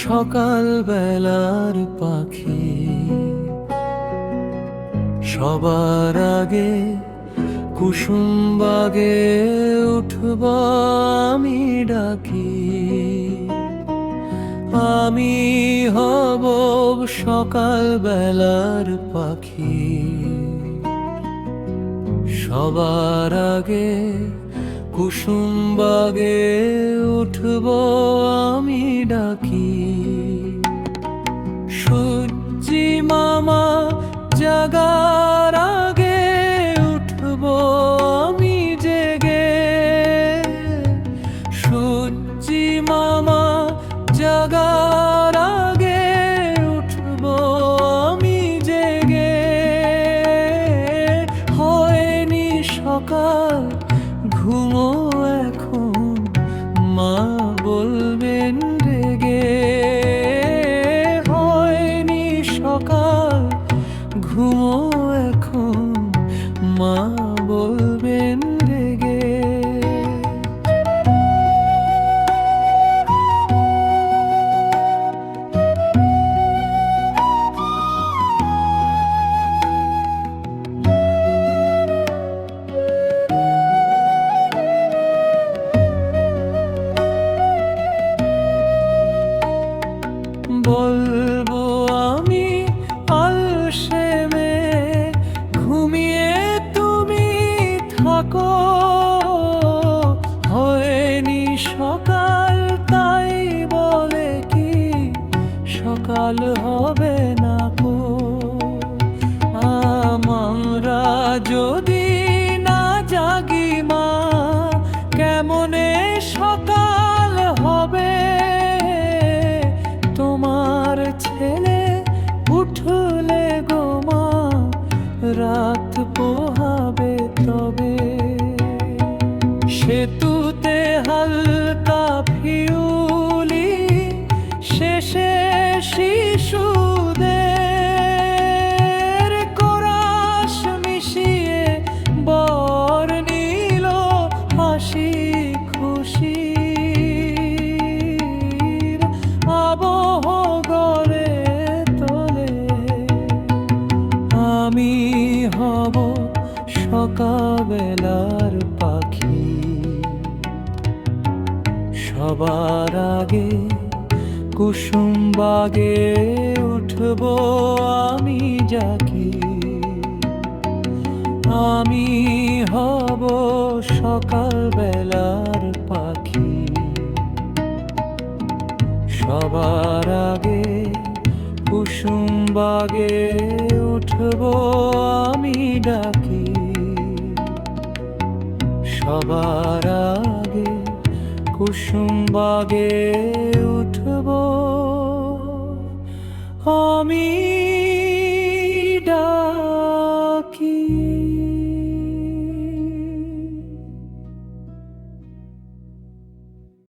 সকাল বেলার পাখি, সবার আগে কুসুম বাগে উঠব আমি ডাকি। আমি হব সকাল বেলার পাখি, সবার আগে কুসুম বাগে উঠব আমি ডাকি। সূর্যি মামা জাগার আগে উঠব আমি জেগে। সূর্যি মামা জাগার আগে উঠব আমি জেগে। হয়নি সকাল ঘুমো এখন, মা বলবেন রেগে। হয়নি সকাল ঘুমো এখন, মা বলবেন রেগে। বলবো আমি আলসে মেয়ে, ঘুমিয়ে তুমি থাকো। হয়নি সকাল তাই বলে কি সকাল হবে না কো। আমরা যদি না জাগি মা, কেমনে সকাল হবে। তোমার ছেলে উঠলে গো মা, রাত পোহাবে তবে। সেতুতে হালকা ফিউলি শেষে শিশুদের কোরাস মিশিয়ে বর নিল হাসি খুশি। আবহ গড়ে তোলে আমি হব সকালবেলার পাখি, সবার আগে কুসুম বাগে উঠব আমি জাকি। আমি হব সকালবেলার পাখি, সবার আগে কুসুম বাগে উঠব আমি ডাকি। সবার আগে কুসুম বাগে উঠব আমি